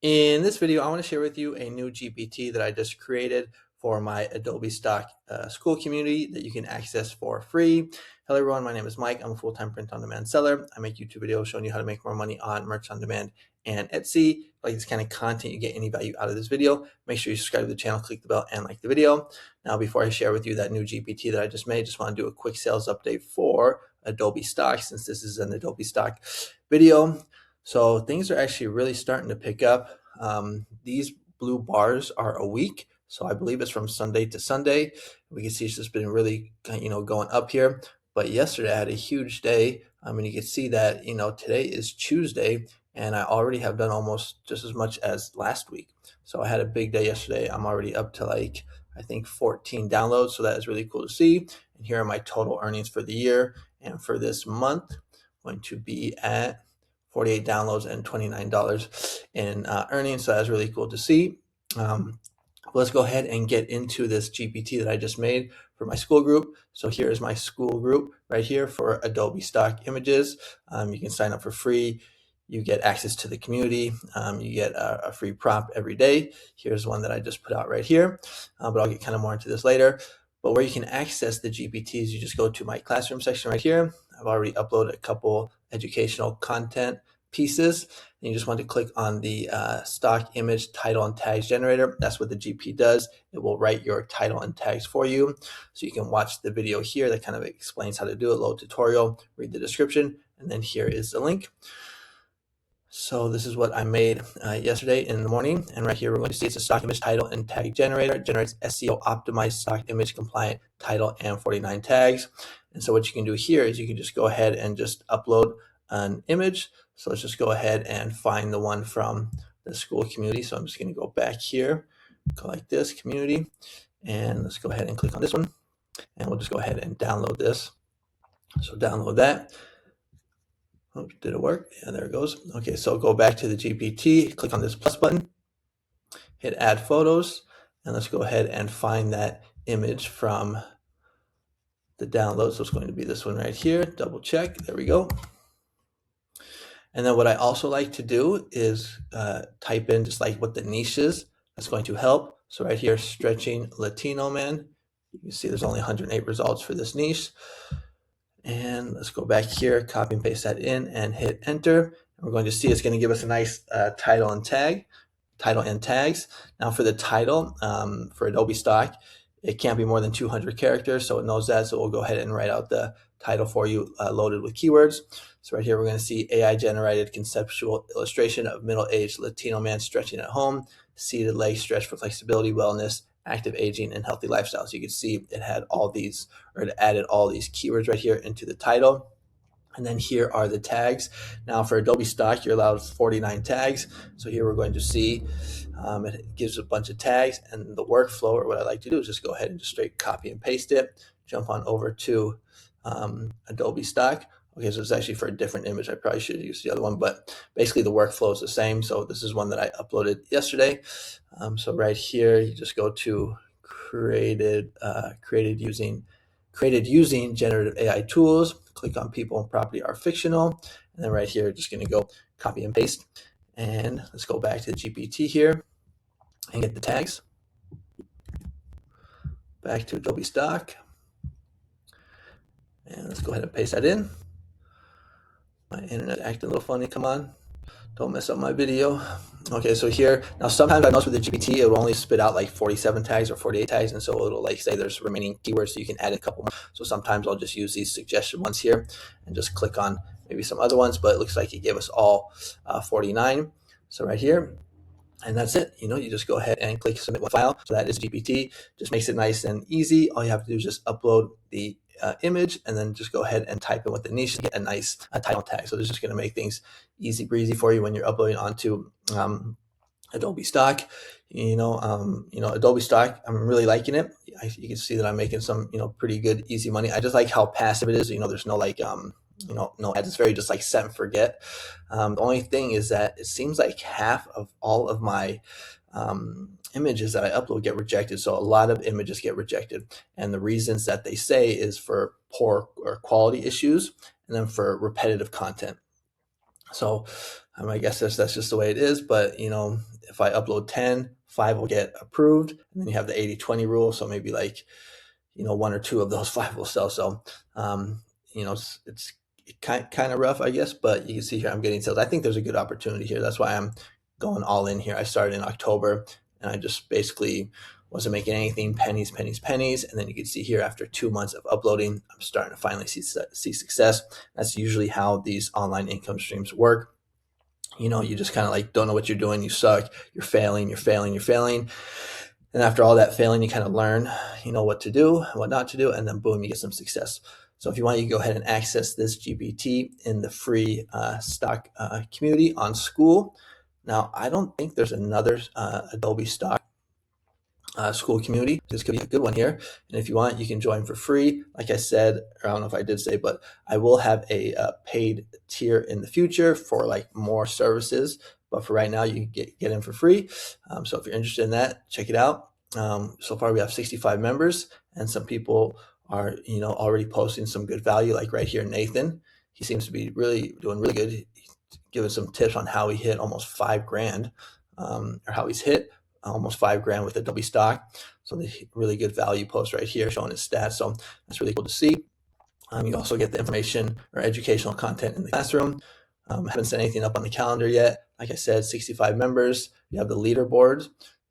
In this video, I want to share with you a new GPT that I just created for my Adobe Stock school community that you can access for free. Hello everyone, my name is Mike. I'm a full-time print-on-demand seller. I make YouTube videos showing you how to make more money on merch on demand and Etsy. Like this kind of content, you get any value out of this video, make sure you subscribe to the channel, click the bell, and like the video. Now, before I share with you that new GPT that I just made, just want to do a quick sales update for Adobe Stock since this is an Adobe Stock video. So things are actually really starting to pick up. These blue bars are a week. So I believe it's from Sunday to Sunday. We can see it's just been really, going up here. But yesterday I had a huge day. I mean, you can see that, today is Tuesday and I already have done almost just as much as last week. So I had a big day yesterday. I'm already up to I think 14 downloads. So that is really cool to see. And here are my total earnings for the year. And for this month, I'm going to be at 48 downloads and $29 in earnings. So that's really cool to see. Let's go ahead and get into this GPT that I just made for my school group. So here is my school group right here for Adobe Stock images. You can sign up for free. You get access to the community. You get a free prompt every day. Here's one that I just put out right here, but I'll get kind of more into this later. But where you can access the GPTs, you just go to my classroom section right here. I've already uploaded a couple educational content pieces. And you just want to click on the stock image title and tags generator. That's what the GP does. It will write your title and tags for you. So you can watch the video here that kind of explains how to do it, little tutorial, read the description, and then here is the link. So this is what I made yesterday in the morning. And right here, we're going to see it's a stock image title and tag generator. It generates SEO optimized stock image compliant title and 49 tags. And so what you can do here is you can just go ahead and just upload an image. So let's just go ahead and find the one from the school community. So I'm just going to go back here, go like this, community, and let's go ahead and click on this one. And we'll just go ahead and download this. So download that. Oops, did it work? Yeah, there it goes. Okay, so go back to the GPT, click on this plus button, hit add photos, and let's go ahead and find that image from the download. So it's going to be this one right here. Double check. There we go. And then what I also like to do is type in just like what the niche is. That's going to help. So right here, stretching Latino man. You can see there's only 108 results for this niche. And let's go back here, copy and paste that in and hit enter. And we're going to see it's going to give us a nice title and tags. Now for the title, for Adobe Stock, it can't be more than 200 characters, so it knows that. So we'll go ahead and write out the title for you, loaded with keywords. So right here, we're going to see AI generated conceptual illustration of middle-aged Latino man stretching at home, seated leg stretch for flexibility, wellness, active aging, and healthy lifestyle. So you can see it had all these, or it added all these keywords right here into the title. And then here are the tags. Now for Adobe Stock, you're allowed 49 tags. So here we're going to see it gives a bunch of tags, and the workflow, or what I like to do, is just go ahead and just straight copy and paste it, jump on over to Adobe Stock. Okay, so it's actually for a different image. I probably should use the other one, but basically the workflow is the same. So this is one that I uploaded yesterday. So right here, you just go to created using generative AI tools, click on people and property are fictional. And then right here, just going to go copy and paste. And let's go back to the GPT here and get the tags. Back to Adobe Stock. And let's go ahead and paste that in. My internet acting a little funny. Come on. Don't mess up my video. Okay, so here, now sometimes I notice with the GPT, it will only spit out like 47 tags or 48 tags. And so it'll like say there's remaining keywords, so you can add a couple more. So sometimes I'll just use these suggested ones here and just click on maybe some other ones, but it looks like it gave us all 49. So right here, and that's it. You just go ahead and click submit with file. So that is GPT. Just makes it nice and easy. All you have to do is just upload the image and then just go ahead and type in what the niche and get a nice title tag. So this is just going to make things easy breezy for you when you're uploading onto Adobe Stock. Adobe Stock, I'm really liking it. You can see that I'm making some pretty good easy money. I just like how passive it is. There's no no ads. It's very just like set and forget. The only thing is that it seems like half of all of my images that I upload get rejected. So a lot of images get rejected. And the reasons that they say is for poor or quality issues and then for repetitive content. So I guess that's just the way it is. But if I upload 10, 5 will get approved, and then you have the 80-20 rule. So maybe like one or two of those 5 will sell. So it's kind of rough, I guess. But you can see here I'm getting sales. I think there's a good opportunity here. That's why I'm going all in here. I started in October, and I just basically wasn't making anything, pennies, pennies, pennies. And then you can see here after 2 months of uploading, I'm starting to finally see success. That's usually how these online income streams work. You just kind of like don't know what you're doing. You suck. You're failing. You're failing. You're failing. And after all that failing, you kind of learn, what to do and what not to do. And then boom, you get some success. So if you want, you can go ahead and access this GPT in the free stock community on School. Now, I don't think there's another Adobe Stock school community. This could be a good one here. And if you want, you can join for free. Like I said, or I don't know if I did say, but I will have a paid tier in the future for like more services. But for right now, you can get in for free. So if you're interested in that, check it out. So far, we have 65 members, and some people are already posting some good value. Like right here, Nathan, he seems to be doing really good. He's giving some tips on how he hit almost $5,000, or how he's hit almost $5,000 with Adobe Stock. So the really good value post right here showing his stats. So that's really cool to see. You also get the information or educational content in the classroom. Haven't set anything up on the calendar yet. Like I said, 65 members. You have the leaderboard.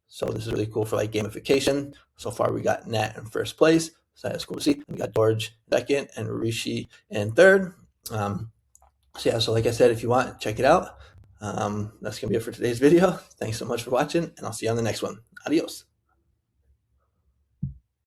So this is really cool for like gamification. So far we got Nat in first place. So that's cool to see. We got George second and Rishi in third. So like I said, if you want, check it out. That's going to be it for today's video. Thanks so much for watching, and I'll see you on the next one. Adios.